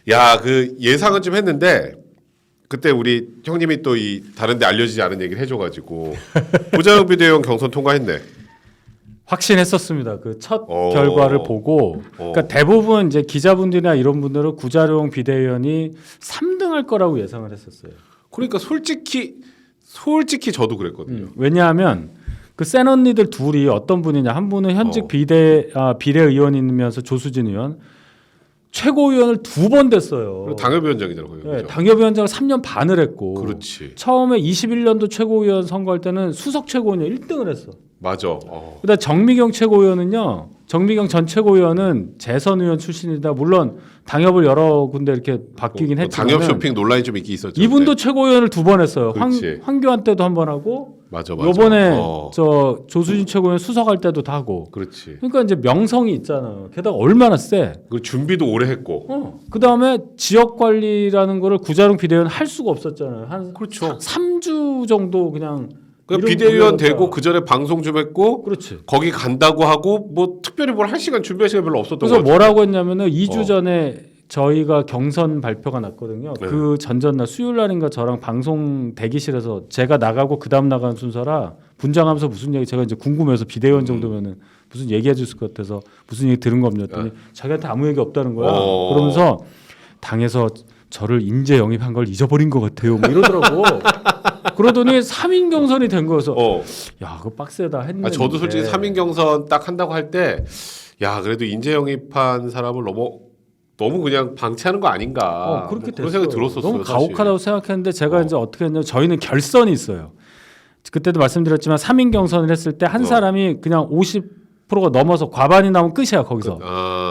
야, 그 예상은 좀 했는데 그때 우리 형님이 또 이 다른데 알려지지 않은 얘기를 해줘가지고 구자룡 비대위원 경선 통과했네. 확신했었습니다. 그 첫 결과를 보고 그러니까 대부분 이제 기자분들이나 이런 분들은 구자룡 비대위원이 3등할 거라고 예상을 했었어요. 그러니까 솔직히 저도 그랬거든요. 왜냐하면 그 센 언니들 둘이 어떤 분이냐, 한 분은 현직 비례의원이면서 조수진 의원 최고위원을 2번 됐어요. 그리고 당협위원장이잖아, 거기. 네, 당협위원장을 3년 반을 했고, 그렇지. 처음에 21년도 최고위원 선거할 때는 수석 최고위원 1등을 했어. 맞아. 그다음 정미경 최고위원은요. 정미경 전 최고위원은 재선 의원 출신이다. 물론 당협을 여러 군데 이렇게 바뀌긴 했지만 당협 쇼핑 논란이 좀 있긴 있었죠. 이분도 그때. 최고위원을 2번 했어요. 그렇지. 황교안 때도 한 번 하고, 맞아. 요번에 저 조수진 최고위원 수석할 때도 다 하고. 그렇지. 그러니까 이제 명성이 있잖아. 게다가 얼마나 세. 그 준비도 오래 했고. 그다음에 지역 관리라는 거를 구자룡 비대위원 할 수가 없었잖아요. 한 그렇죠. 3주 정도 그냥 비대위원 되고 그 전에 방송 좀 했고, 그렇지. 거기 간다고 하고 뭐 특별히 뭘 할 시간 준비할 시간 별로 없었던 그래서 거 같아요. 뭐라고 했냐면은 2주 전에 저희가 경선 발표가 났거든요. 네. 그 전전날 수요일 날인가 저랑 방송 대기실에서 제가 나가고 그다음 나가는 순서라 분장하면서 무슨 얘기 제가 이제 궁금해서 비대위원 정도면은 무슨 얘기해 줄 것 같아서 무슨 얘기 들은 거 없냐더니 자기한테 아무 얘기 없다는 거야. 그러면서 당에서 저를 인재 영입한 걸 잊어버린 것 같아요. 뭐 이러더라고. 그러더니 3인 경선이 된 거여서 야, 그거 빡세다 했는데. 저도 솔직히 3인 경선 딱 한다고 할 때 야, 그래도 인재 영입한 사람을 너무 그냥 방치하는 거 아닌가. 그렇게 그런 생각이 들었었어요. 너무 가혹하다고 생각했는데 제가 이제 어떻게 했냐면 저희는 결선이 있어요. 그때도 말씀드렸지만 3인 경선을 했을 때 한 사람이 그냥 50%가 넘어서 과반이 나오면 끝이야 거기서.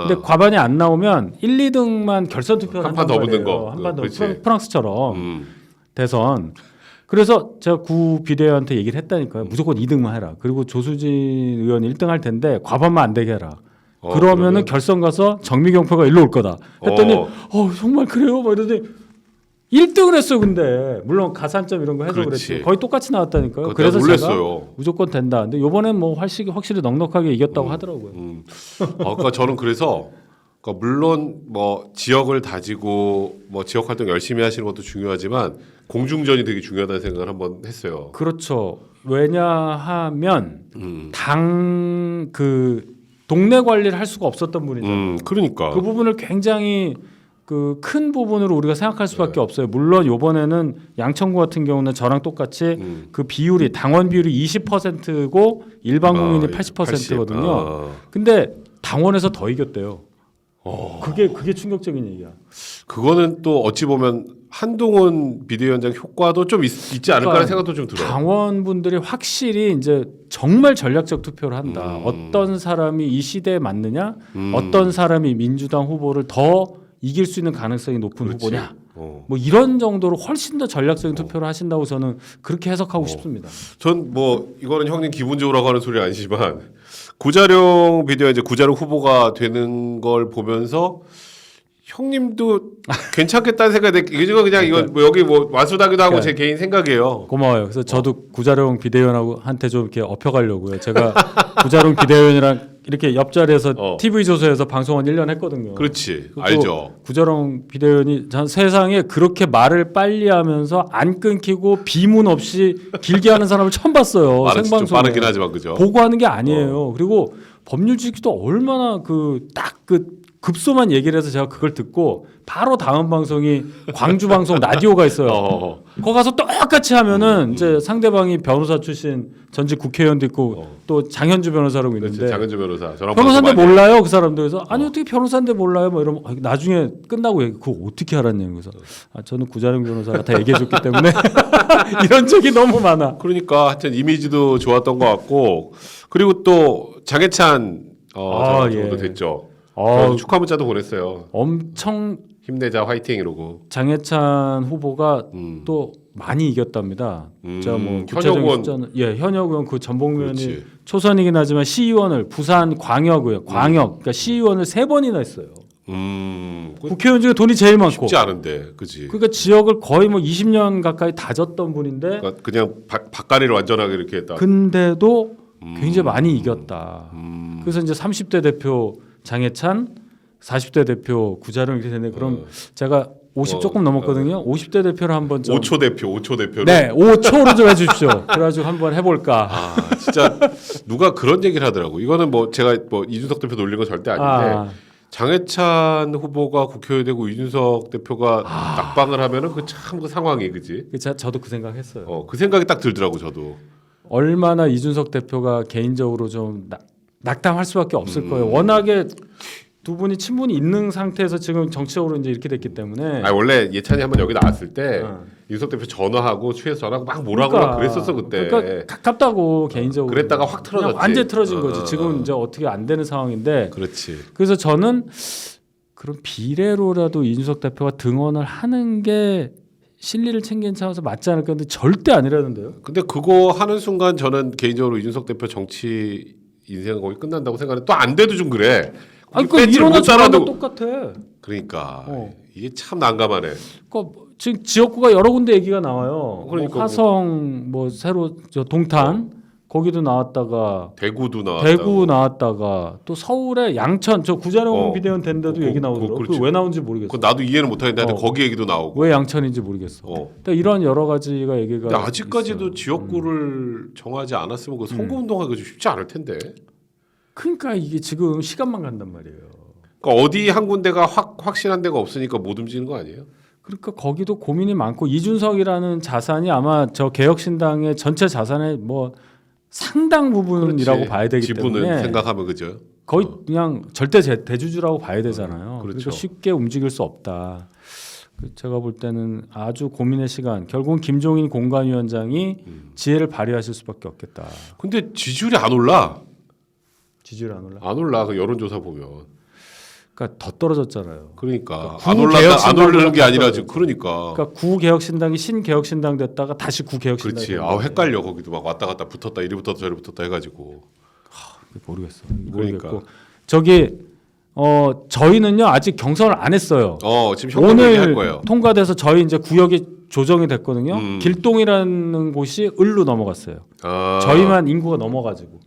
근데 과반이 안 나오면 1, 2등만 결선 투표를 한 판 더 붙는 거. 한 판 더 그렇지. 프랑스처럼 대선. 그래서 제가 구 비대위원한테 얘기를 했다니까요. 무조건 2등만 해라. 그리고 조수진 의원 1등 할 텐데 과반만 안 되게 해라. 그러면은 결선 가서 정미경 표가 일로 올 거다. 했더니 정말 그래요? 막 이러더니 1등을 했어요. 근데 물론 가산점 이런 거 해서 그랬지. 거의 똑같이 나왔다니까요. 그래서 놀랐어요. 제가 무조건 된다. 근데 이번엔 뭐 확실히 넉넉하게 이겼다고 하더라고요. 그러니까 저는 그래서 물론 뭐 지역을 다지고 뭐 지역 활동 열심히 하시는 것도 중요하지만 공중전이 되게 중요하다는 생각을 한번 했어요. 그렇죠. 왜냐하면 당 동네 관리를 할 수가 없었던 분이죠. 그러니까 그 부분을 굉장히 그 큰 부분으로 우리가 생각할 수밖에 없어요. 물론 이번에는 양천구 같은 경우는 저랑 똑같이 그 비율이 당원 비율이 20%고 일반 국민이 80%거든요. 근데 당원에서 더 이겼대요. 그게 충격적인 얘기야. 그거는 또 어찌 보면 한동훈 비대위원장 효과도 좀 있지 않을까라는 생각도 좀 들어요. 당원분들이 확실히 이제 정말 전략적 투표를 한다. 어떤 사람이 이 시대에 맞느냐, 어떤 사람이 민주당 후보를 더 이길 수 있는 가능성이 높은 후보냐. 뭐 이런 정도로 훨씬 더 전략적인 투표를 하신다고 저는 그렇게 해석하고 싶습니다. 전 뭐 이거는 형님 기분적으로 하는 소리 아니지만 구자룡 비대위원 이제 구자룡 후보가 되는 걸 보면서 형님도 괜찮겠다는 생각이 이거 그냥 이거 뭐 여기 뭐 완수다기도 하고 제 개인 생각이에요. 고마워요. 그래서 저도 구자룡 비대위원하고 한테 좀 이렇게 업혀가려고요. 제가 구자룡 비대위원이랑 이렇게 옆자리에서 TV 조선에서 방송한 1년 했거든요. 그렇지, 알죠. 구자룡 비대위원이 전 세상에 그렇게 말을 빨리 하면서 안 끊기고 비문 없이 길게 하는 사람을 처음 봤어요. 생방송에. 좀 빠르긴 하지만 그죠. 보고하는 게 아니에요. 그리고 법률 지키도 얼마나 딱 급소만 얘기를 해서 제가 그걸 듣고 바로 다음 방송이 광주 방송 라디오가 있어요. 거기 가서 똑같이 하면은 이제 상대방이 변호사 출신 전직 국회의원도 있고 또 장현주 변호사라고 있는데 그렇지, 장현주 변호사. 변호사인데 몰라요 그 사람도. 그래서 아니 어떻게 변호사인데 몰라요 뭐 이러면 나중에 끝나고 얘기 그거 어떻게 알았냐고. 그래서 저는 구자룡 변호사가 다 얘기해줬기 때문에 이런 적이 너무 많아. 그러니까 하여튼 이미지도 좋았던 것 같고 그리고 또 장해찬 정도 됐죠. 축하 문자도 보냈어요. 엄청 힘내자 화이팅 이러고. 장해찬 후보가 또 많이 이겼답니다. 제가 뭐 구체적인 숫자는 현역 의원 그 전복면이 초선이긴 하지만 시의원을 부산 광역이요. 그러니까 시의원을 3번이나 했어요. 국회의원 중에 돈이 제일 많고. 쉽지 않은데, 그지? 그러니까 지역을 거의 뭐 20년 가까이 다졌던 분인데. 그러니까 그냥 바깥을 완전하게 이렇게 했다. 근데도 굉장히 많이 이겼다. 그래서 이제 30대 대표 장해찬, 40대 대표 구자룡 이렇게 되는데 그럼 제가 50 조금 넘었거든요. 50대 대표를 한번 좀 5초 대표로. 네, 5초로 좀 해주십시오. 그래가지고 한번 해볼까. 아 진짜 누가 그런 얘기를 하더라고. 이거는 뭐 제가 뭐 이준석 대표 놀린 건 절대 아닌데 장해찬 후보가 국회의원 되고 이준석 대표가 낙방을 하면은 그 참 그 상황이 그지. 저도 그 생각했어요. 그 생각이 딱 들더라고 저도. 얼마나 이준석 대표가 개인적으로 좀 낙담할 수밖에 없을 거예요. 워낙에 두 분이 친분이 있는 상태에서 지금 정치적으로 이제 이렇게 됐기 때문에. 아 원래 예찬이 한번 여기 나왔을 때 이준석 대표 전화하고 취해서 전화하고 막 뭐라고 그랬었어 그때. 그러니까 가깝다고 개인적으로. 그랬다가 확 틀어졌지. 완전 틀어진 거지. 지금 이제 어떻게 안 되는 상황인데. 그렇지. 그래서 저는 그런 비례로라도 이준석 대표가 등원을 하는 게 실리를 챙기는 차원에서 맞지 않을까 근데 절대 아니라는데요. 근데 그거 하는 순간 저는 개인적으로 이준석 대표 정치 인생은 거기 끝난다고 생각해. 또 안 돼도 좀 그래. 아니 그 이론은 저랑 똑같아. 그러니까 이게 참 난감하네. 그러니까 지금 지역구가 여러 군데 얘기가 나와요. 그러니까 뭐 화성, 뭐 새로 저 동탄 거기도 나왔다가 대구 나왔다가 또 서울에 양천 저 구자룡 비대위원 된데도 얘기 나오더라고. 그게 왜 나온지 모르겠어. 그 나도 이해는 못하겠는데 하여튼 거기 얘기도 나오고. 왜 양천인지 모르겠어. 그러니까 이런 여러 가지가 얘기가. 근데 아직까지도 있어요. 지역구를 정하지 않았으면 그 선거운동하기가 좀 쉽지 않을 텐데. 그러니까 이게 지금 시간만 간단 말이에요. 그러니까 어디 한 군데가 확실한 데가 없으니까 못 움직이는 거 아니에요? 그러니까 거기도 고민이 많고 이준석이라는 자산이 아마 저 개혁신당의 전체 자산의 뭐 상당 부분이라고 그렇지. 봐야 되기 지분은 때문에 생각하면 그죠. 거의 그냥 절대 대주주라고 봐야 되잖아요. 그렇죠. 그러니까 쉽게 움직일 수 없다. 제가 볼 때는 아주 고민의 시간. 결국은 김종인 공관위원장이 지혜를 발휘하실 수밖에 없겠다. 근데 지지율이 안 올라. 지지율 안 올라? 안 올라. 그 여론조사 보면. 그러니까 더 떨어졌잖아요. 그러니까 구 안 올랐다 안 개혁신당보다 오르는 게 더 아니라 떨어졌죠. 지금 그러니까. 그러니까 구개혁신당이 신개혁신당 됐다가 다시 구개혁신당. 그렇지. 헷갈려 거기도 막 왔다 갔다 붙었다 이리 붙었다 저리 붙었다 해가지고. 모르겠어. 그러니까. 모르겠고 저기 저희는요 아직 경선을 안 했어요. 지금 형님 얘기할 오늘 거예요. 통과돼서 저희 이제 구역이 조정이 됐거든요. 길동이라는 곳이 을로 넘어갔어요. 저희만 인구가 넘어가지고.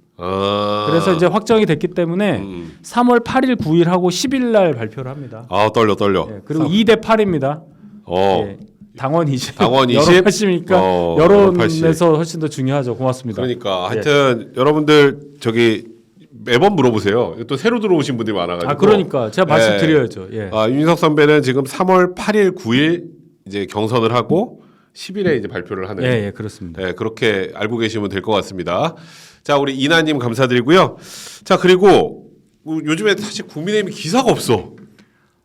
그래서 이제 확정이 됐기 때문에 3월 8일, 9일하고 10일 날 발표를 합니다. 떨려. 예, 그리고 2대 8입니다. 예, 당원 20. 당원 20. 여론 80이니까 여론에서 훨씬 더 중요하죠. 고맙습니다. 그러니까 하여튼 여러분들 저기 매번 물어보세요. 또 새로 들어오신 분들이 많아가지고. 그러니까 제가 말씀드려야죠. 예. 윤석 선배는 지금 3월 8일, 9일 이제 경선을 하고 10일에 이제 발표를 하는. 예, 그렇습니다. 그렇게 알고 계시면 될 것 같습니다. 자, 우리 이나님 감사드리고요. 자, 그리고 요즘에 사실 국민의힘이 기사가 없어.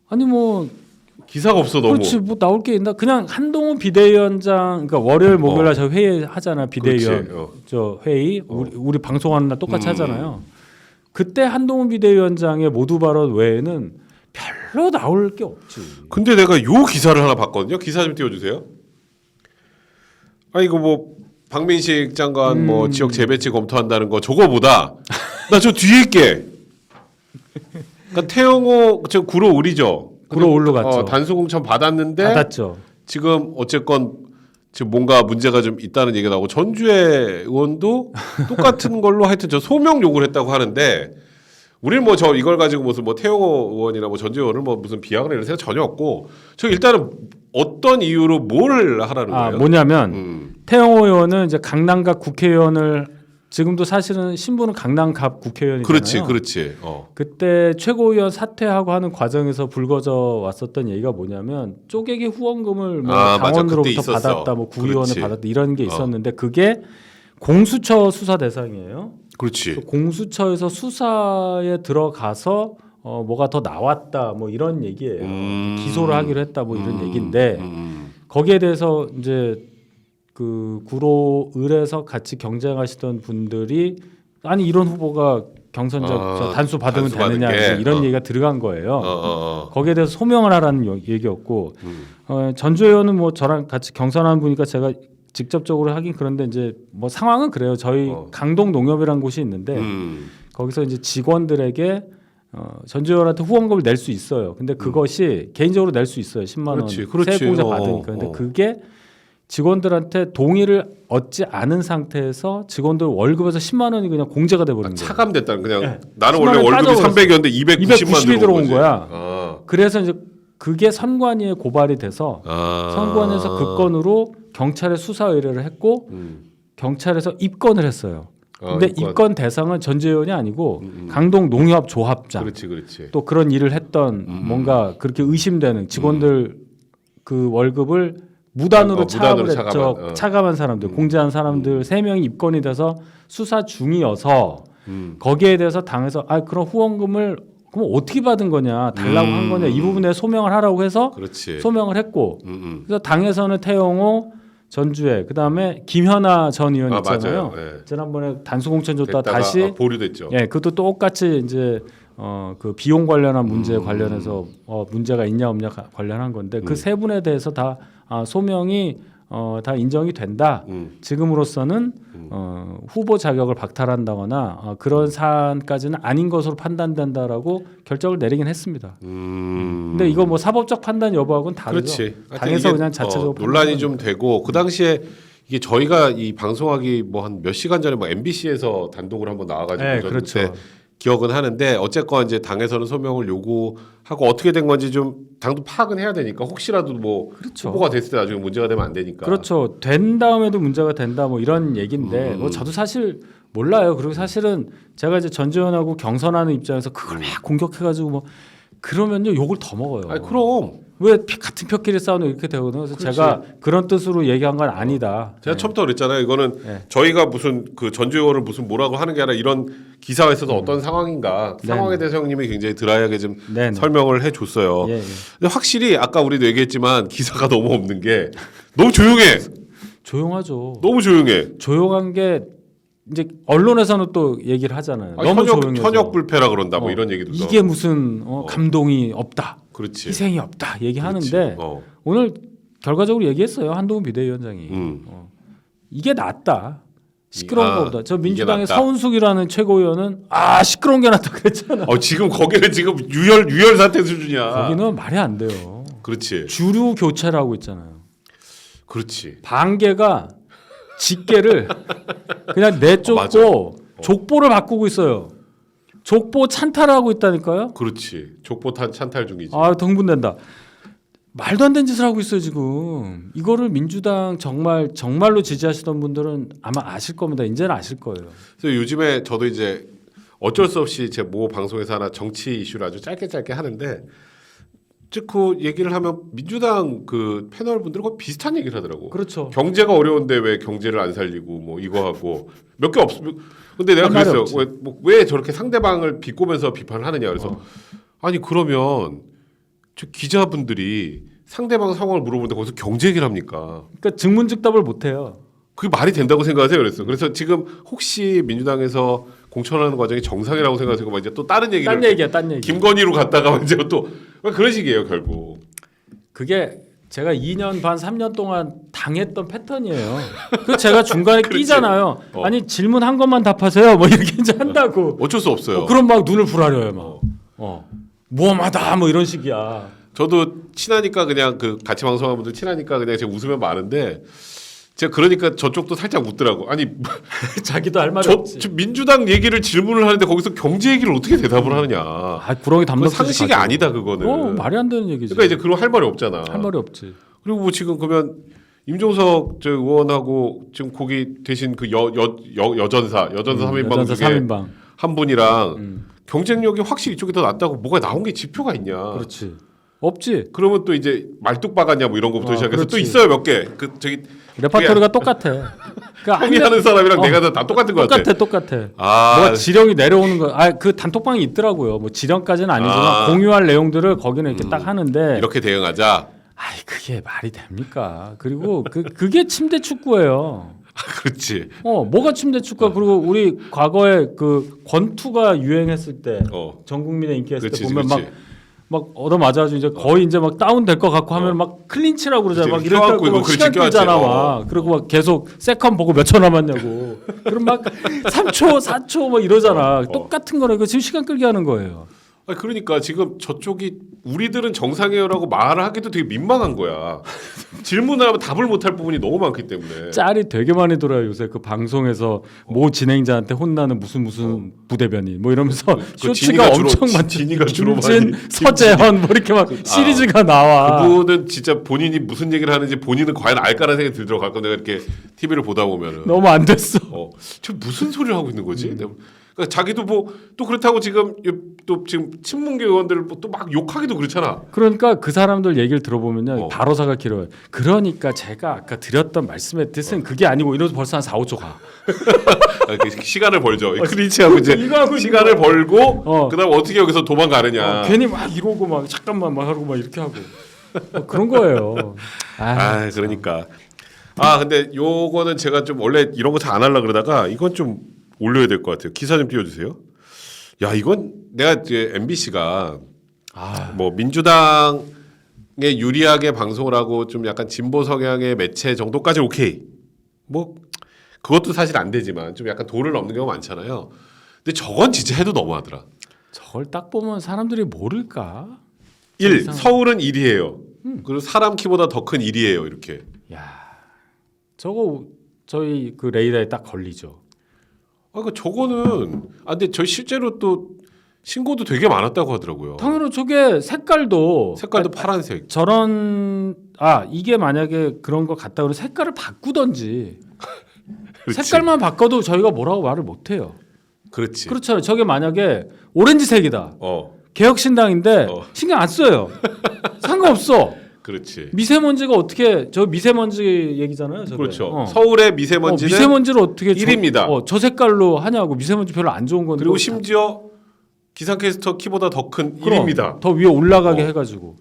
아니 뭐 기사가 없어 너무. 그렇지 뭐 나올 게 있나? 그냥 한동훈 비대위원장 그러니까 월요일 목요일날 저 회의 하잖아 비대위원 저 회의 우리 방송하는 날 똑같이 하잖아요. 그때 한동훈 비대위원장의 모두 발언 외에는 별로 나올 게 없지. 근데 내가 요 기사를 하나 봤거든요. 기사 좀 띄워주세요. 이거 뭐 박민식 장관 뭐 지역 재배치 검토한다는 거 저거보다 나 저 뒤에 있게. 그러니까 태영호 저 구로 을이죠. 구로 을로 갔죠. 단수공천 받았죠. 지금 어쨌건 지금 뭔가 문제가 좀 있다는 얘기가 나오고 전주의 의원도 똑같은 걸로 하여튼 저 소명 요구를 했다고 하는데 우리는 뭐 저 이걸 가지고 무슨 뭐 태영호 의원이나 뭐 전주 의원을 뭐 무슨 비하거나 이런 생각 전혀 없고 저 일단은 어떤 이유로 뭘 하라는 거예요? 뭐냐면 태영호 의원은 이제 강남갑 국회의원을 지금도 사실은 신분은 강남갑 국회의원이잖아요. 그렇지. 그때 최고위원 사퇴하고 하는 과정에서 불거져 왔었던 얘기가 뭐냐면 쪼개기 후원금을 뭐 당원으로부터 받았다, 뭐 구의원을 받았다 이런 게 있었는데 그게 공수처 수사 대상이에요. 그렇지. 공수처에서 수사에 들어가서 뭐가 더 나왔다, 뭐 이런 얘기예요. 기소를 하기로 했다, 뭐 이런 얘기인데 거기에 대해서 이제 그 구로 을에서 같이 경쟁하시던 분들이 아니 이런 후보가 경선적 단수 받으면 되느냐 이런 얘기가 들어간 거예요. 거기에 대해서 소명을 하라는 얘기였고 전주 의원은 뭐 저랑 같이 경선한 분이니까 제가 직접적으로 하긴 그런데 이제 뭐 상황은 그래요. 저희 강동 농협이라는 곳이 있는데 거기서 이제 직원들에게 전주 의원한테 후원금을 낼 수 있어요. 근데 그것이 개인적으로 낼 수 있어요. 10만 원 세액공제 받으니까. 근데 그게 직원들한테 동의를 얻지 않은 상태에서 직원들 월급에서 10만 원이 그냥 공제가 돼 버린 거예요. 차감됐다는 그냥 네. 나는 10만 원래 원이 월급이 빠져버렸어. 300이었는데 290만 290이 들어온 거지. 거야. 아. 그래서 이제 그게 선관위에 고발이 돼서 선관위에서 그 건으로 경찰에 수사 의뢰를 했고 경찰에서 입건을 했어요. 근데 입건 대상은 전재현이 아니고 강동 농협 조합장. 그렇지. 또 그런 일을 했던 뭔가 그렇게 의심되는 직원들 그 월급을 무단으로 무단으로 차압을 차감한 사람들, 공제한 사람들 3명이 입건이 돼서 수사 중이어서 거기에 대해서 당에서 그럼 후원금을 그럼 어떻게 받은 거냐, 달라고 한 거냐, 이 부분에 소명을 하라고 해서 그렇지. 소명을 했고 그래서 당에서는 태영호, 전주회, 그다음에 김현아 전 의원 있잖아요. 맞아요. 네. 지난번에 단수공천 줬다 됐다가, 다시 보류됐죠. 예, 그것도 똑같이 이제 그 비용 관련한 문제 관련해서 문제가 있냐 없냐 관련한 건데 그 세 분에 대해서 다 소명이 다 인정이 된다. 지금으로서는 후보 자격을 박탈한다거나 그런 사안까지는 아닌 것으로 판단된다라고 결정을 내리긴 했습니다. 근데 이거 뭐 사법적 판단 여부하고는 다르죠. 그렇지. 당에서 그냥 자체적으로 논란이 좀 되고 그 당시에 이게 저희가 이 방송하기 뭐 한 몇 시간 전에 뭐 MBC에서 단독으로 한번 나와가지고 네, 저는 그렇죠. 그때 기억은 하는데 어쨌건 이제 당에서는 소명을 요구하고 어떻게 된 건지 좀 당도 파악은 해야 되니까 혹시라도 뭐 그렇죠. 후보가 됐을 때 나중에 문제가 되면 안 되니까. 그렇죠. 된 다음에도 문제가 된다 뭐 이런 얘기인데 뭐 저도 사실 몰라요. 그리고 사실은 제가 이제 전지현하고 경선하는 입장에서 그걸 막 공격해가지고 뭐 그러면요 욕을 더 먹어요. 아니 그럼 왜 같은 뼈끼리 싸우는 이렇게 되거든요. 그래서 그렇지. 제가 그런 뜻으로 얘기한 건 아니다. 제가 처음부터 그랬잖아요. 이거는 네. 저희가 무슨 그 전주의원을 무슨 뭐라고 하는 게 아니라 이런 기사가 있어서 어떤 상황인가 상황에 대해서 형님이 굉장히 드라이하게 좀 네네. 설명을 해줬어요. 예, 예. 근데 확실히 아까 우리도 얘기했지만 기사가 너무 없는 게 너무 조용해. 조용하죠. 너무 조용해. 조용한 게 이제 언론에서는 또 얘기를 하잖아요. 너무 조용해서. 현역 불패라 그런다 뭐 이런 얘기도. 이게 무슨 감동이 없다. 그렇지. 희생이 없다. 얘기하는데 그렇지. 오늘 결과적으로 얘기했어요. 한동훈 비대위원장이. 음. 이게 낫다. 시끄러운 것보다. 저 민주당의 낫다. 서운숙이라는 최고위원은 시끄러운 게 낫다 그랬잖아. 지금 거기는 지금 유혈 사태 수준이야. 거기는 말이 안 돼요. 그렇지. 주류 교체라고 있잖아요. 그렇지. 반개가 직계를 그냥 내쫓고 족보를 바꾸고 있어요. 족보 찬탈하고 있다니까요. 그렇지. 족보탄 찬탈 중이지. 흥분된다. 말도 안 되는 짓을 하고 있어요 지금. 이거를 민주당 정말로 지지하시던 분들은 아마 아실 겁니다. 이제는 아실 거예요. 그래서 요즘에 저도 이제 어쩔 수 없이 제 모 방송에서 하나 정치 이슈를 아주 짧게 하는데 즉 그 얘기를 하면 민주당 그 패널 분들은 거의 비슷한 얘기를 하더라고. 그렇죠. 경제가 어려운데 왜 경제를 안 살리고 뭐 이거 하고 몇 개 없어. 근데 내가 할 말이 그랬어요. 왜 저렇게 상대방을 비꼬면서 비판을 하느냐. 그래서 아니 그러면 저 기자분들이 상대방 상황을 물어보는데 거기서 경제 얘기를 합니까? 그러니까 증문즉답을 못 해요. 그게 말이 된다고 생각하세요? 그래서 지금 혹시 민주당에서 공천하는 과정이 정상이라고 생각하세요? 이제 또 다른 얘기를 딴 얘기야. 김건희로 갔다가 이제 또 그런 식이에요 결국. 그게 제가 2년 반 3년 동안 당했던 패턴이에요. 그 제가 중간에 그렇지. 끼잖아요. 아니 질문 한 것만 답하세요. 뭐 이렇게 이제 한다고. 어쩔 수 없어요. 그럼 막 눈을 부라려요 막. 모험하다 뭐 이런 식이야. 저도 친하니까 그냥 그 같이 방송하는 분들 친하니까 그냥 제가 웃으면 많은데 제가 그러니까 저쪽도 살짝 웃더라고. 아니 자기도 할 말이 없지. 저 민주당 얘기를 질문을 하는데 거기서 경제 얘기를 어떻게 대답을 하느냐. 구렁이 그건 담당 상식이 아니다 그거는. 말이 안 되는 얘기지. 그러니까 이제 그런 할 말이 없잖아. 할 말이 없지. 그리고 뭐 지금 그러면 임종석 저 의원하고 지금 거기 대신 그 여전사 3인방 여전사 중에 3인방. 한 분이랑 경쟁력이 확실히 이쪽이 더 낫다고 뭐가 나온 게 지표가 있냐. 그렇지. 없지. 그러면 또 이제 말뚝박았냐 뭐 이런 거부터 시작해서 그렇지. 또 있어요 몇 개. 그 저기 레파토리가 똑같아. 그러니까 형이 하는 사람이랑 내가 다 똑같은 거 같아. 똑같아. 아, 뭐가 지령이 내려오는 거. 그 단톡방이 있더라고요. 뭐 지령까지는 아니지만 공유할 내용들을 거기는 이렇게 딱 하는데. 이렇게 대응하자. 그게 말이 됩니까? 그리고 그게 침대 축구예요. 그렇지. 뭐가 침대 축구야? 그리고 우리 과거에 그 권투가 유행했을 때 전 국민의 인기했을 때 보면 막 얻어맞아가지고 이제 거의 이제 막 다운 될 것 같고 하면 막 클린치라고 그러잖아. 막 이럴 때 막 시간 끌잖아. 막 그리고 막 계속 세컨 보고 몇 초 남았냐고. 그럼 막 3초, 4초 막 이러잖아. 똑같은 거네. 이거 지금 시간 끌게 하는 거예요. 아니, 그러니까 지금 저쪽이 우리들은 정상이에요라고 말을 하기도 되게 민망한 거야. 질문을 하면 답을 못할 부분이 너무 많기 때문에. 짤이 되게 많이 돌아요 요새 그 방송에서 모 진행자한테 혼나는 무슨 부대변인 뭐 이러면서 쇼츠가 진이가 주로- 엄청 많. 진이가 주로 김진, 많이- 서재현 뭐 이렇게 막 시리즈가 나와. 그분은 진짜 본인이 무슨 얘기를 하는지 본인은 과연 알까라는 생각이 들더라고. 가끔 내가 이렇게 TV를 보다 보면은 너무 안 됐어. 저 무슨 소리를 하고 있는 거지? 그러니까 자기도 뭐 또 그렇다고 지금 또 지금 친문계 의원들을 또 막 욕하기도 그렇잖아. 그러니까 그 사람들 얘기를 들어보면요 바로사가 길어요. 그러니까 제가 아까 드렸던 말씀의 뜻은 그게 아니고 이러면서 벌써 한 4, 5초 가. 시간을 벌죠. 크리치하고 이제 이거 하고 시간을 있는 거야. 벌고 그다음 어떻게 여기서 도망가느냐. 괜히 막 이러고 막 잠깐만 막 하고 막 이렇게 하고 그런 거예요. 그러니까. 근데 요거는 제가 좀 원래 이런 거 다 안 하려고 그러다가 이건 좀 올려야 될 것 같아요. 기사 좀 띄워주세요. 야, 이건 내가 이제 MBC가 뭐 민주당에 유리하게 방송을 하고 좀 약간 진보 성향의 매체 정도까지 오케이. 뭐 그것도 사실 안 되지만 좀 약간 도를 넘는 경우가 많잖아요. 근데 저건 진짜 해도 너무하더라. 저걸 딱 보면 사람들이 모를까? 1. 서울은 1위예요. 그리고 사람 키보다 더 큰 1위예요. 이렇게. 야, 저거 저희 그 레이더에 딱 걸리죠. 그러니까 저거는 근데 저 실제로 또 신고도 되게 많았다고 하더라고요. 당연히 저게 색깔도 파란색. 저런 이게 만약에 그런 거 같다 그러면 색깔을 바꾸던지 그렇지. 색깔만 바꿔도 저희가 뭐라고 말을 못 해요. 그렇지. 그렇잖아요. 저게 만약에 오렌지색이다. 어, 개혁신당인데 신경 안 써요. 상관없어. 그렇지. 미세먼지가 어떻게 저 미세먼지 얘기잖아요. 저게. 그렇죠. 서울의 미세먼지는 미세먼지를 어떻게 1위입니다. 저 색깔로 하냐고. 미세먼지 별로 안 좋은 건데. 그리고 심지어 기상캐스터 키보다 더 큰 1위입니다. 더 위에 올라가게 해가지고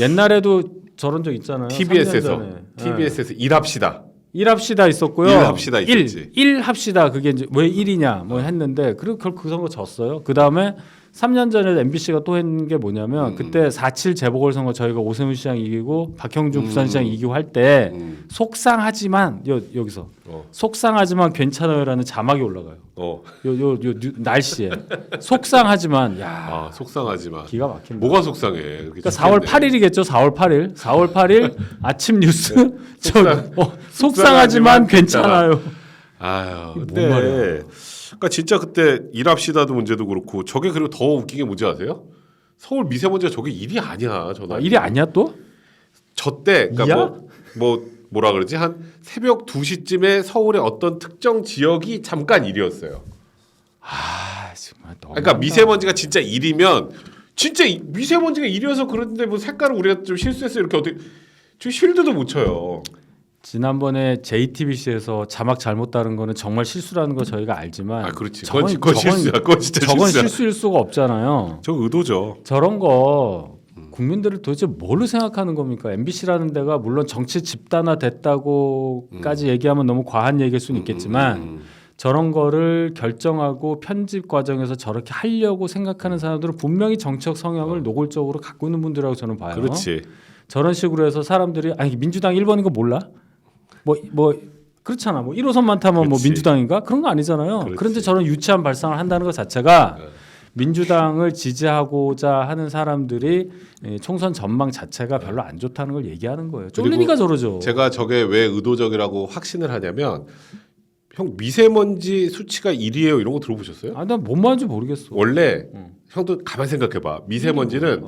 옛날에도 저런 적 있잖아요. 3년 TBS에서 전에. TBS에서 일합시다. 일합시다 있었고요. 일합시다 있었지. 일합시다 그게 이제 왜 1이냐 뭐 했는데 그리고 그 선거 졌어요. 그 다음에 3년 전에 MBC가 또 했는 게 뭐냐면 그때 4.7 재보궐선거 저희가 오세훈 시장 이기고 박형준 부산시장 이기고 할 때 속상하지만 여기서 속상하지만 괜찮아요라는 자막이 올라가요. 요 날씨에 속상하지만 속상하지만 기가 막힌다. 뭐가 속상해? 그러니까 4월 8일이겠죠. 4월 8일. 4월 8일 아침 뉴스 속상하지만 괜찮아요. 근데 그러니까 진짜 그때 일합시다도 문제도 그렇고 저게 그리고 더 웃긴 게 뭔지 아세요? 서울 미세먼지가 저게 일이 아니야. 일이 아니야 또? 저때 그러니까 뭐라 그러지? 한 새벽 2시쯤에 서울의 어떤 특정 지역이 잠깐 일이었어요. 정말 너무. 그러니까 미세먼지가 진짜 일이면 진짜 미세먼지가 일이어서 그런데 뭐 색깔을 우리가 좀 실수했어요. 이렇게 어떻게 저 쉴드도 못 쳐요. 지난번에 JTBC에서 자막 잘못 다른 거는 정말 실수라는 거 저희가 알지만 그렇지. 그건 실수야. 그건 진짜 저건 실수야. 실수일 수가 없잖아요. 저 의도죠. 저런 거 국민들을 도대체 뭘로 생각하는 겁니까? MBC라는 데가 물론 정치 집단화 됐다고까지 얘기하면 너무 과한 얘기일 수는 있겠지만 저런 거를 결정하고 편집 과정에서 저렇게 하려고 생각하는 사람들은 분명히 정치적 성향을 노골적으로 갖고 있는 분들이라고 저는 봐요. 그렇지. 저런 식으로 해서 사람들이 민주당 1번인 거 몰라? 뭐 그렇잖아. 뭐 1호선만 타면 뭐 그렇지. 민주당인가? 그런 거 아니잖아요. 그렇지. 그런데 저런 유치한 발상을 한다는 것 자체가 민주당을 지지하고자 하는 사람들이 총선 전망 자체가 별로 안 좋다는 걸 얘기하는 거예요. 쫄리니까 저러죠. 제가 저게 왜 의도적이라고 확신을 하냐면 형 미세먼지 수치가 1위예요 이런 거 들어보셨어요? 난 뭔 말인지 모르겠어. 원래 형도 가만 생각해봐. 미세먼지는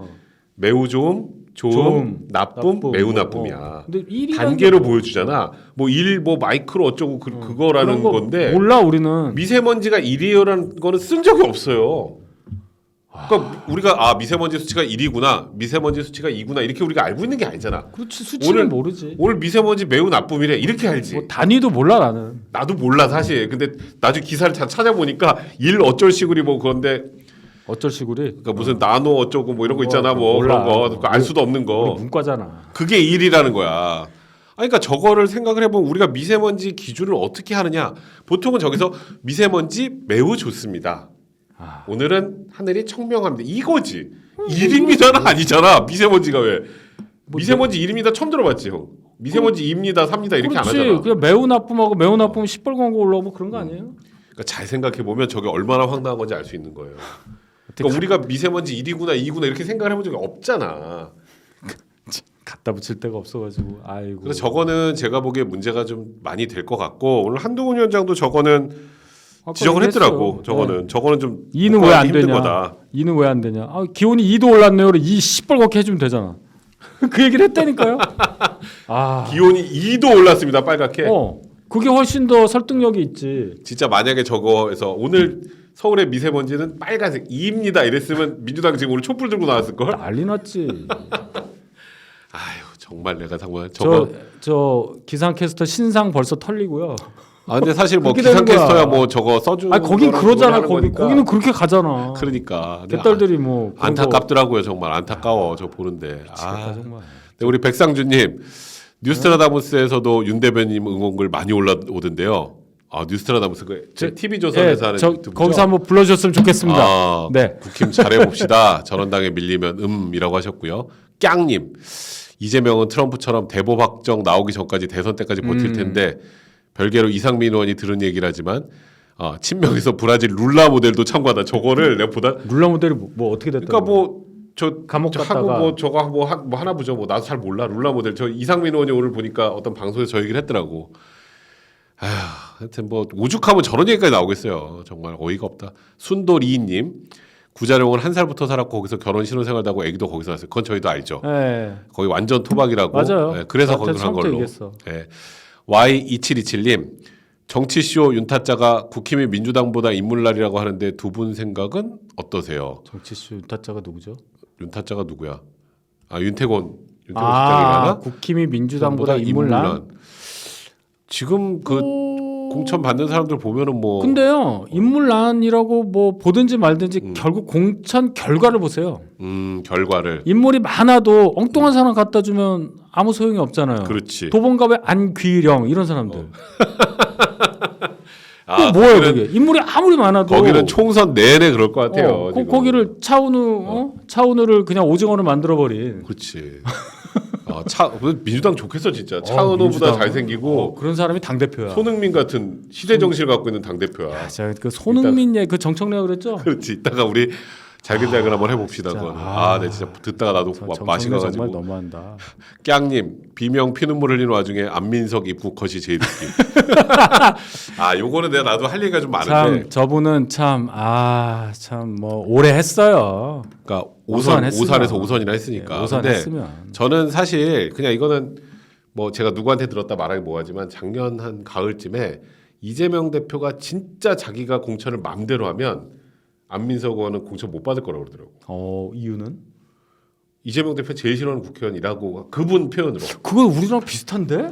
매우 좋음, 좋음, 나쁨, 매우 나쁨이야. 근데 1위라는 단계로 보여주잖아. 뭐 1, 뭐 마이크로 어쩌고 그거라는 건데 몰라 우리는. 미세먼지가 1위요라는 거는 쓴 적이 없어요. 그러니까 우리가 미세먼지 수치가 1이구나, 미세먼지 수치가 2구나 이렇게 우리가 알고 있는 게 아니잖아. 그렇지 수치는 모르지. 오늘 미세먼지 매우 나쁨이래 이렇게 알지. 뭐 단위도 몰라 나는. 나도 몰라 사실. 근데 나중에 기사를 찾아보니까 1 어쩔 시구리 뭐 그런데 어쩔 시구리. 그러니까 무슨 나노 어쩌고 뭐 이런 거 있잖아. 뭐 몰라. 그런 거 알 수도 없는 거. 우리 문과잖아. 그게 1이라는 거야. 그러니까 저거를 생각을 해보면 우리가 미세먼지 기준을 어떻게 하느냐. 보통은 저기서 미세먼지 매우 좋습니다. 오늘은 하늘이 청명합니다. 이거지. 1입니다는 아니잖아. 미세먼지가 왜? 미세먼지 1입니다. 처음 들어봤지 형. 미세먼지 2입니다. 3입니다. 이렇게 안 하잖아. 그냥 매우 나쁨하고 매우 나쁨 시뻘건 거 올라오고 그런 거 아니에요? 그러니까 잘 생각해 보면 저게 얼마나 황당한 건지 알 수 있는 거예요. 그러니까 우리가 미세먼지 1위구나 2위구나 이렇게 생각을 해본 적이 없잖아. 갖다 붙일 데가 없어가지고 아이고. 그래서 저거는 제가 보기에 문제가 좀 많이 될 것 같고 오늘 한동훈 위원장도 저거는 지적을 했더라고. 저거는 좀 이는 왜 안 되냐? 거다. 이는 왜 안 되냐? 아, 기온이 2도 올랐네요. 이 시뻘겋게 해주면 되잖아. 그 얘기를 했다니까요. 아, 기온이 2도 올랐습니다. 빨갛게. 그게 훨씬 더 설득력이 있지. 진짜 만약에 저거에서 오늘 서울의 미세먼지는 빨간색 2입니다. 이랬으면 민주당 지금 오늘 촛불 들고 나왔을 걸. 난리 났지. 아유 정말 내가 정말 저거. 저 기상캐스터 신상 벌써 털리고요. 아 근데 사실 뭐 그렇게 되는 기상캐스터야 거야. 뭐 저거 써주. 아 거긴 그러잖아. 거기는 그렇게 가잖아. 그러니까. 개딸들이 뭐 그런 거 안타깝더라고요. 정말 안타까워. 저 보는데. 미치겠다, 정말. 네, 우리 백상준님 뉴스트라다무스에서도 윤 대변인 응원글 많이 올라오던데요. 아 뉴스트라다무스 제 TV 조선에서 하는 유튜브죠? 거기서 한번 불러주셨으면 좋겠습니다. 아, 네. 국힘 잘해봅시다. 전원당에 밀리면 이라고 하셨고요. 깡님 이재명은 트럼프처럼 대법 확정 나오기 전까지 대선 때까지 버틸 텐데 별개로 이상민 의원이 들은 얘기를 하지만 친명에서 브라질 룰라 모델도 참고하다. 저거를 내가 보다 룰라 모델이 뭐 어떻게 됐다? 그러니까 뭐 저 감옥 저 갔다가 하고 뭐 저거 뭐 하나 보죠. 뭐 나도 잘 몰라. 룰라 모델 저 이상민 의원이 오늘 보니까 어떤 방송에서 저 얘기를 했더라고. 아휴, 하여튼 뭐 오죽하면 저런 얘기까지 나오겠어요. 정말 어이가 없다. 순도리님 구자룡은 1살부터 살았고 거기서 결혼 신혼생활도 하고 애기도 거기서 났어요. 그건 저희도 알죠. 네. 거기 완전 토박이라고. 맞아요. 네, 그래서 저한테 거기서 한 처음부터 걸로. 얘기했어. 네. Y2727님 정치쇼 윤타짜가 국힘이 민주당보다 인물날이라고 하는데 두 분 생각은 어떠세요? 정치쇼 윤타짜가 누구죠? 윤타짜가 누구야? 아 윤태곤 실장이라나? 국힘이 민주당보다 인물난. 지금 그 공천 받는 사람들 보면은 뭐. 근데요 인물난이라고 뭐 보든지 말든지 결국 공천 결과를 보세요. 결과를. 인물이 많아도 엉뚱한 사람 갖다 주면 아무 소용이 없잖아요. 그렇지. 도봉갑의 안귀령 이런 사람들. 아, 뭐예요 그게? 인물이 아무리 많아도 거기는 총선 내내 그럴 것 같아요. 지금. 거기를 차은우를 그냥 오징어로 만들어 버린. 그렇지. 민주당 좋겠어 진짜. 차은우보다 민주당. 잘생기고 그런 사람이 당 대표야. 손흥민 같은 시대 정신을 갖고 있는 당 대표야. 그 손흥민 그 정청래가 그랬죠? 그렇지. 이따가 우리 잘근잘근 한번 해봅시다. 진짜. 그거는. 네 진짜 듣다가 나도 맛이 가가지고. 정말 너무한다. 깡님 비명 피눈물 흘리는 와중에 안민석 입국 컷이 제일 웃김. 요거는 나도 할 얘기가 좀 많은데. 참 저분은 참 뭐 오래 했어요. 그러니까 오선 했으면. 5선에서 5선이나 했으니까. 오선 근데 했으면. 저는 사실 그냥 이거는 뭐 제가 누구한테 들었다 말하기 뭐하지만 작년 한 가을쯤에 이재명 대표가 진짜 자기가 공천을 마음대로 하면 안민석 의원은 공천 못 받을 거라고 그러더라고. 이유는? 이재명 대표 제일 싫어하는 국회의원이라고 그분 표현으로. 그건 우리랑 비슷한데?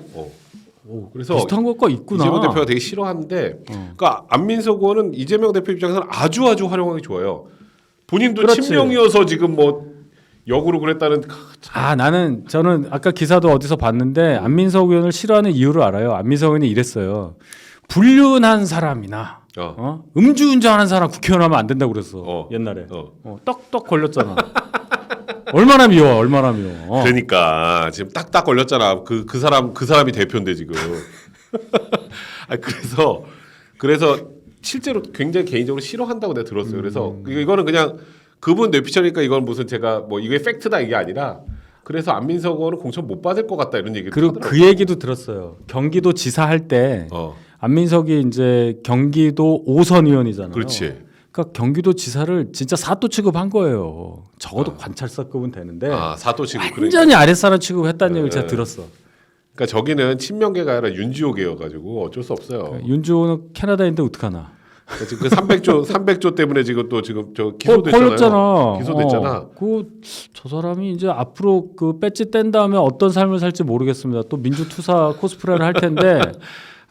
그래서 비슷한 것과 있구나. 이재명 대표가 되게 싫어하는데, 그러니까 안민석 의원은 이재명 대표 입장에서는 아주 활용하기 좋아요. 본인도 그렇지. 친명이어서 지금 뭐 역으로 그랬다는. 저는 아까 기사도 어디서 봤는데 안민석 의원을 싫어하는 이유를 알아요. 안민석 의원이 이랬어요. 불륜한 사람이나 음주운전하는 사람 국회의원 하면 안 된다고 그랬어. 옛날에. 떡떡 걸렸잖아. 얼마나 미워. 그러니까 지금 딱딱 걸렸잖아. 그 사람이 대표인데 지금. 그래서 실제로 굉장히 개인적으로 싫어한다고 내가 들었어요. 그래서 이거는 그냥 그분 뇌피셜이니까 이건 무슨 제가 뭐 이게 팩트다 이게 아니라. 그래서 안민석 의원은 공천 못 받을 것 같다 이런 얘기를 그리고 하더라고요. 그 얘기도 들었어요. 경기도 지사 할 때 안민석이 이제 경기도 5선 의원이잖아요. 그렇지. 그러니까 경기도 지사를 진짜 사또 취급한 거예요. 적어도 관찰사급은 되는데 사또 취급. 완전히 아랫사람 취급했다는 얘기를 제가 들었어. 그러니까 저기는 친명계가 아니라 윤지호계여가지고 어쩔 수 없어요. 윤주호는 캐나다인데 어떡하나. 지금 그 300조 때문에 지금 저 기소됐잖아요. 기소됐잖아. 저 사람이 이제 앞으로 그 배지 뗀 다음에 어떤 삶을 살지 모르겠습니다. 또 민주투사 코스프레를 할 텐데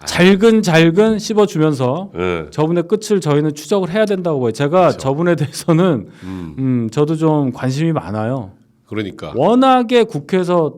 잘근 씹어주면서 저분의 끝을 저희는 추적을 해야 된다고 봐요. 제가 그렇죠. 저분에 대해서는 저도 좀 관심이 많아요. 그러니까 워낙에 국회에서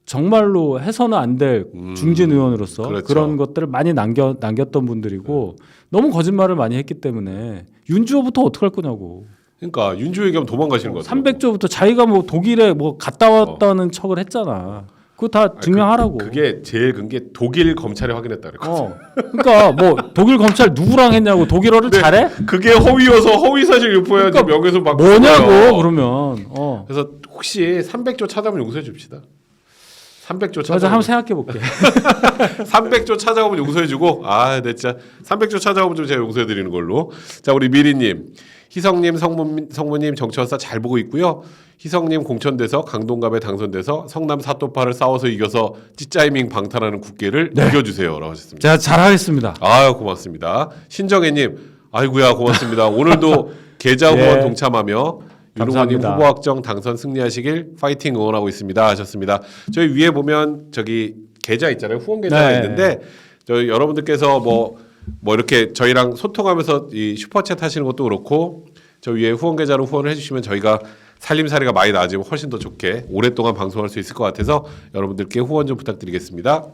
정말로 해서는 안 될 중진 의원으로서 그렇죠. 그런 것들을 많이 남겼던 분들이고 너무 거짓말을 많이 했기 때문에 윤주호부터 어떻게 할 거냐고. 그러니까 윤주호 얘기하면 도망가시는 거 같아요. 300조부터 자기가 뭐 독일에 뭐 갔다 왔다는 척을 했잖아. 그거 다 증명하라고. 그게 제일 큰 게 독일 검찰이 확인했다 그랬거든. 그러니까 뭐 독일 검찰 누구랑 했냐고. 독일어를 잘해? 그게 허위여서 허위 사실 유포해야지 그러니까 명예훼손 받고 뭐냐고 있어요. 그러면. 그래서 혹시 300조 찾아오면 용서해 줍시다. 300조 맞아, 한번 찾아오면 생각해 볼게. 300조 찾아오면 용서해주고 네 진짜 300조 찾아오면 좀 제가 용서해드리는 걸로. 자 우리 미리님, 희성님, 성모님 정치화사 잘 보고 있고요. 희성님 공천돼서 강동갑에 당선돼서 성남 사또파를 싸워서 이겨서 찌짜이밍 방탄하는 국회를 이겨주세요라고 하셨습니다. 제가 잘하겠습니다. 아유 고맙습니다. 신정혜님, 아이고야 고맙습니다. 오늘도 계좌 후원 예. 동참하며 유승호님 감사합니다. 후보 확정 당선 승리하시길 파이팅 응원하고 있습니다 하셨습니다. 저희 위에 보면 저기 계좌 있잖아요. 후원 계좌가 네. 있는데 저희 여러분들께서 뭐 이렇게 저희랑 소통하면서 이 슈퍼챗 하시는 것도 그렇고 저 위에 후원 계좌로 후원을 해주시면 저희가 살림살이가 많이 나아지면 훨씬 더 좋게 오랫동안 방송할 수 있을 것 같아서 여러분들께 후원 좀 부탁드리겠습니다.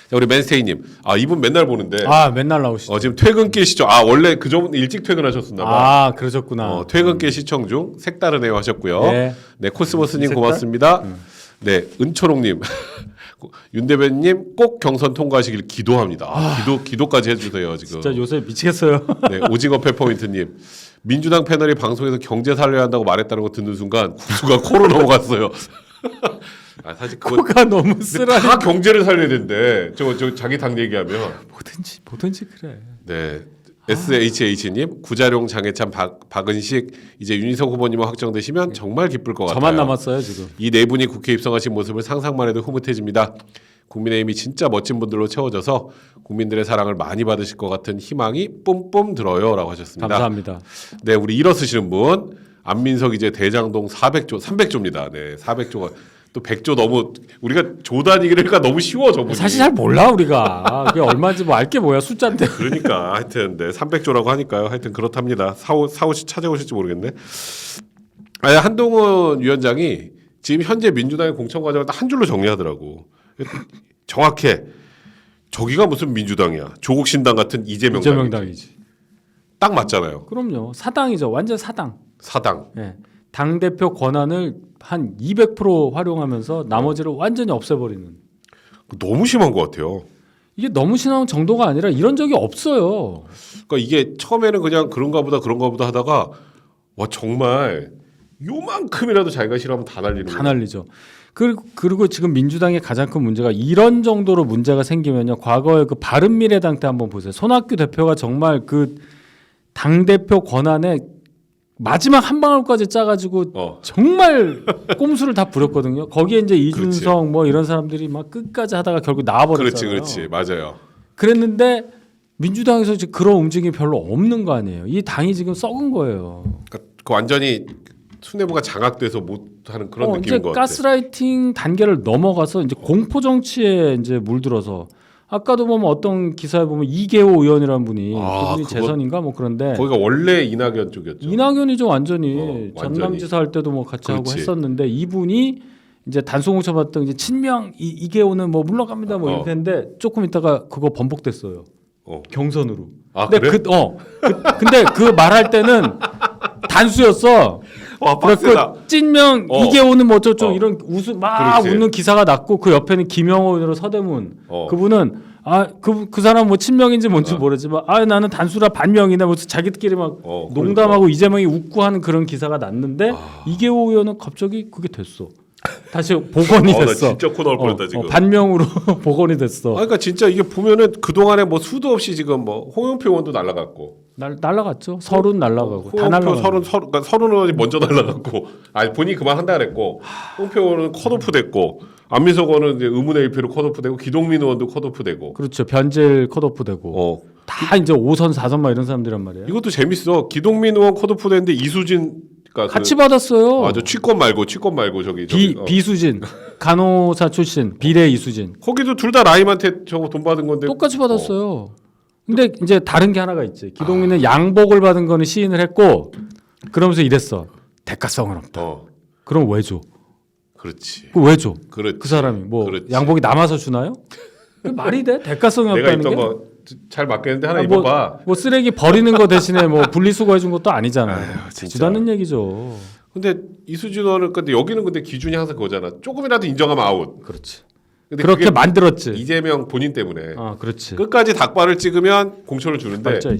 자, 우리 맨스테이님, 이분 맨날 보는데 맨날 나오시죠. 지금 퇴근길 시청, 원래 그전 일찍 퇴근하셨었나봐. 그러셨구나. 퇴근길 시청 중 색다르네요 하셨고요. 네. 네, 코스모스님 색깔? 고맙습니다. 네, 은초롱님, 윤 대변님 꼭 경선 통과하시길 기도합니다. 기도까지 해주세요 지금. 진짜 요새 미치겠어요. 네, 오징어 페퍼민트님, 민주당 패널이 방송에서 경제 살려야 한다고 말했다는 거 듣는 순간 국수가 코로 넘어갔어요. 사실 그거 코가 너무 쓰라리. 다 경제를 살려야 된대. 저 자기 당 얘기하면. 뭐든지 그래. 네. SHH님, 구자룡, 장해찬, 박은식 이제 윤희석 후보님은 확정되시면 정말 기쁠 것 같아요. 저만 남았어요 지금. 이 네 분이 국회 입성하신 모습을 상상만 해도 흐뭇해집니다. 국민의힘이 진짜 멋진 분들로 채워져서 국민들의 사랑을 많이 받으실 것 같은 희망이 뿜뿜 들어요라고 하셨습니다. 감사합니다. 네, 우리 일어쓰시는 분 안민석 이제 대장동 400조, 300조입니다. 네, 400조가 또 100조 너무 우리가 조 단위기가 너무 쉬워 저분이. 사실 잘 몰라 우리가. 그게 얼마인지 뭐 알 게 뭐야 숫자인데. 그러니까 하여튼 네, 300조라고 하니까요. 하여튼 그렇답니다. 사오시 찾아오실지 모르겠네. 한동훈 위원장이 지금 현재 민주당의 공천 과정을 딱 한 줄로 정리하더라고. 정확해. 저기가 무슨 민주당이야. 조국 신당 같은 이재명 이재명당이지. 딱 맞잖아요. 그럼요. 사당이죠. 완전 사당. 사당. 네. 당 대표 권한을 한 200% 활용하면서 나머지를 완전히 없애버리는. 너무 심한 것 같아요. 이게 너무 심한 정도가 아니라 이런 적이 없어요. 그러니까 이게 처음에는 그냥 그런가 보다 하다가 와 정말 요만큼이라도 자기가 싫어하면 다 날리는 다 거예요. 날리죠. 그리고 지금 민주당의 가장 큰 문제가 이런 정도로 문제가 생기면요. 과거에 그 바른미래당 때 한번 보세요. 손학규 대표가 정말 그 당대표 권한에 마지막 한 방울까지 짜가지고 정말 꼼수를 다 부렸거든요. 거기에 이제 이준석 뭐 이런 사람들이 막 끝까지 하다가 결국 나와버렸잖아요. 그렇지 맞아요. 그랬는데 민주당에서 지금 그런 움직임이 별로 없는 거 아니에요. 이 당이 지금 썩은 거예요. 그러니까 그 완전히 수뇌부가 장악돼서 못하는 그런 느낌인 이제 것 같아요. 가스라이팅 단계를 넘어가서 이제 공포 정치에 이제 물들어서 아까도 보면 어떤 기사에 보면 이계호 의원이라는 분이 그분이 그거- 재선인가 뭐 그런데 거기가 원래 이낙연 쪽이었죠. 이낙연이죠 완전히. 완전히. 전남지사 할 때도 뭐 같이 하고 그렇지. 했었는데 이분이 이제 단속공천 받던 이제 친명 이계호는 뭐 물러갑니다 뭐 이렇게 했는데 조금 있다가 그거 번복됐어요. 경선으로. 근데 그래? 근데 그 말할 때는 단수였어. 와 빡세다. 그 찐명 이계호는 뭐 어쩌고 이런 막 그렇지. 웃는 기사가 났고 그 옆에는 김영호 의원으로 서대문 그분은 그 사람 뭐 친명인지 뭔지 모르지만 나는 단수라 반명이네 무슨 자기들끼리 막 농담하고 이재명이 웃고 하는 그런 기사가 났는데 이계호 의원은 갑자기 그게 됐어. 다시 복원이 나 됐어. 진짜 코 나올 뻔했다 지금. 반명으로 복원이 됐어. 그러니까 진짜 이게 보면은 그 동안에 뭐 수도 없이 지금 뭐 홍영표 의원도 날라갔고. 날라갔죠. 서른 날라가고 다 홍영표 날라가고. 그러니까 서른 의원이 먼저 날라갔고, 본인이 그만한다 그랬고, 홍표 의원은 컷오프 됐고, 안민석 의원은 이제 의문의 일표로 컷오프 되고, 기동민 의원도 컷오프 되고. 그렇죠. 변질 컷오프 되고. 다 이제 5선 4선 막 이런 사람들이란 말이에요. 이것도 재밌어. 기동민 의원 컷오프 됐는데 이수진 같이 받았어요. 저 취권 말고 저기 비수진 간호사 출신 비례 이수진. 거기도 둘 다 라임한테 저거 돈 받은 건데 똑같이 받았어요. 근데 이제 다른 게 하나가 있지. 기동민은 양복을 받은 거는 시인을 했고 그러면서 이랬어. 대가성은 없다. 그럼 왜 줘? 그렇지. 그 왜 줘? 그렇지. 그 사람이 뭐 그렇지. 양복이 남아서 주나요? 그 말이 돼? 대가성이 내가 없다는 입던 게? 거 잘 맞겠는데 하나 입어봐. 뭐 쓰레기 버리는 거 대신에 뭐 분리수거해 준 것도 아니잖아요. 진짜. 주다는 얘기죠. 근데 이수진 의원은 근데 여기는 근데 기준이 항상 그거잖아. 조금이라도 인정하면 아웃. 그렇지. 근데 그렇게 그게 만들었지. 이재명 본인 때문에 그렇지. 끝까지 닭발을 찍으면 공천을 주는데 맞죠.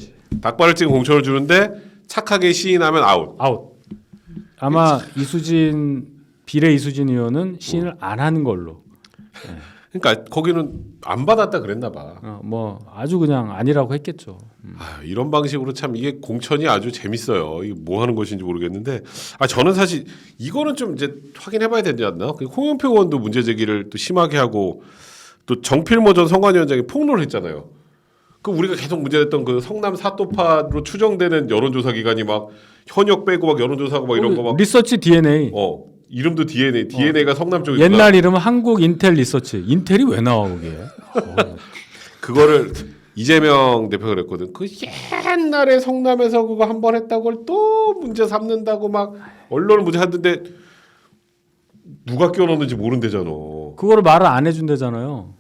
닭발을 찍으면 공천을 주는데 착하게 시인하면 아웃. 아웃. 아마 이수진 비례 이수진 의원은 시인을 안 하는 걸로. 그러니까 거기는 안 받았다 그랬나 봐. 뭐 아주 그냥 아니라고 했겠죠. 이런 방식으로 참 이게 공천이 아주 재밌어요. 이게 뭐 하는 것인지 모르겠는데 저는 사실 이거는 좀 이제 확인해봐야 되지 않나? 홍영표 의원도 문제 제기를 또 심하게 하고 또 정필모 전 선관위원장이 폭로를 했잖아요. 그 우리가 계속 문제됐던 그 성남 사또파로 추정되는 여론조사 기관이 막 현역 빼고 막 여론조사하고 막 이런 거 막 리서치 DNA. 이름도 DNA가 성남 쪽에 옛날 이름은 한국 인텔 리서치. 인텔이 왜 나와 그게? 그거를 이재명 대표가 그랬거든. 그 옛날에 성남에서 그거 한 번 했다고 그걸 또 문제 삼는다고 막 언론을 문제 하던데 누가 끼워넣는지 모른대잖아. 그거를 말을 안 해준대잖아요.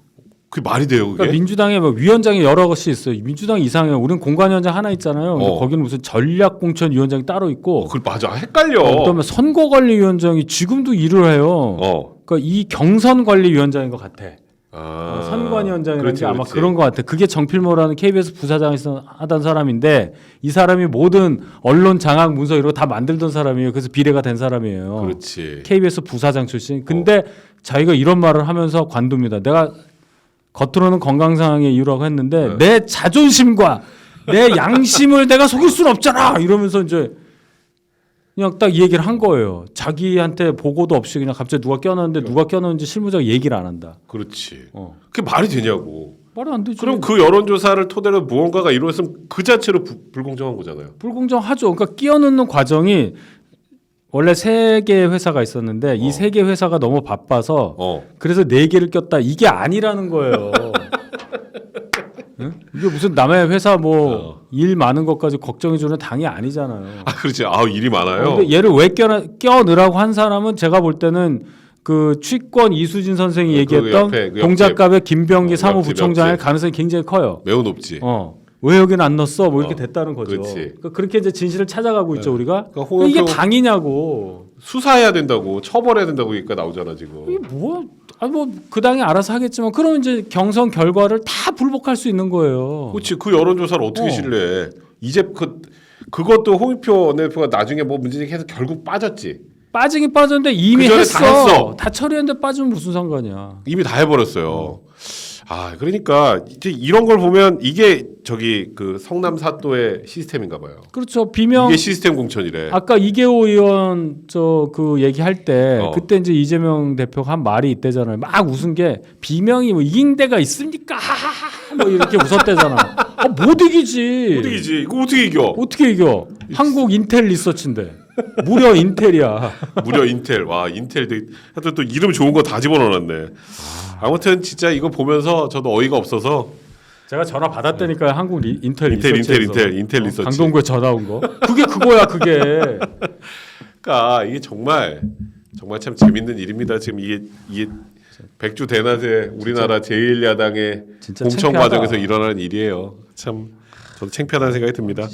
그게 말이 돼요, 그게? 그러니까 민주당에 뭐 위원장이 여러 것이 있어요. 민주당 이상해요. 우리는 공관위원장 하나 있잖아요. 근데 거기는 무슨 전략공천위원장이 따로 있고. 그 맞아, 헷갈려. 그다음에 선거관리위원장이 지금도 일을 해요. 그러니까 이 경선관리위원장인 것 같아. 선관위원장이라는 게 아마 그런 것 같아. 그게 정필모라는 KBS 부사장에서 하던 사람인데 이 사람이 모든 언론 장악 문서 이런 거 다 만들던 사람이에요. 그래서 비례가 된 사람이에요. 그렇지. KBS 부사장 출신. 근데 자기가 이런 말을 하면서 관두입니다. 내가 겉으로는 건강상의 이유라고 했는데 내 자존심과 내 양심을 내가 속일 수는 없잖아. 이러면서 이제 그냥 딱 이 얘기를 한 거예요. 자기한테 보고도 없이 그냥 갑자기 누가 껴넣는데 누가 껴넣는지 실무자가 얘기를 안 한다. 그렇지. 그게 말이 되냐고. 말이 안 되죠. 그럼 그 여론조사를 토대로 무언가가 이루어졌으면 그 자체로 불공정한 거잖아요. 불공정하죠. 그러니까 끼워 넣는 과정이 원래 3개의 회사가 있었는데 이 3개 회사가 너무 바빠서 그래서 4개를 꼈다. 이게 아니라는 거예요. 응? 이게 무슨 남의 회사 뭐 일 많은 것까지 걱정해 주는 당이 아니잖아요. 그렇지. 일이 많아요. 근데 얘를 왜 껴 넣으라고 한 사람은 제가 볼 때는 그 취권 이수진 선생이 얘기했던 동작갑의 김병기 사무부총장일 가능성이 굉장히 커요. 매우 높지. 왜 여기는 안 넣었어? 뭐 이렇게 됐다는 거죠. 그렇지. 그러니까 그렇게 이제 진실을 찾아가고 있죠 우리가. 그러니까 이게 당이냐고. 수사해야 된다고, 처벌해야 된다고 얘기가 나오잖아 지금. 이게 뭐? 그 당이 알아서 하겠지만 그러면 이제 경선 결과를 다 불복할 수 있는 거예요. 그렇지. 그 여론조사를 어떻게 신뢰해? 이제 그것도 홍익표 원내대표가 나중에 뭐 문제제기해서 결국 빠졌지. 빠지긴 빠졌는데 이미 그전에 했어. 다 처리했는데 빠지면 무슨 상관이야. 이미 다 해버렸어요. 그러니까 이제 이런 걸 보면 이게 그 성남 사또의 시스템인가 봐요. 그렇죠. 비명 이게 시스템 공천이래. 아까 이계호 의원 그 얘기할 때 그때 이제 이재명 대표가 한 말이 있대잖아요. 막 웃은 게 비명이 뭐 이긴 데가 있습니까? 하하하 뭐 이렇게 웃었대잖아. 못 이기지. 못 이기지. 이거 어떻게 이겨? 어떻게 이겨? 한국 인텔 리서치인데 무려 인텔이야. 무려 인텔. 와 인텔. 하여튼 또 이름 좋은 거 다 집어넣어놨네. 아무튼 진짜 이거 보면서 저도 어이가 없어서 제가 전화 받았다니까요. 한국 인텔 리서치. 강동구에 전화 온 거. 그게 그거야 그게. 그러니까 이게 정말 참 재밌는 일입니다. 지금 이게 백주 대낮에 우리나라 제1야당의 공천 창피하다. 과정에서 일어나는 일이에요. 참 저도 창피하다는 생각이 듭니다.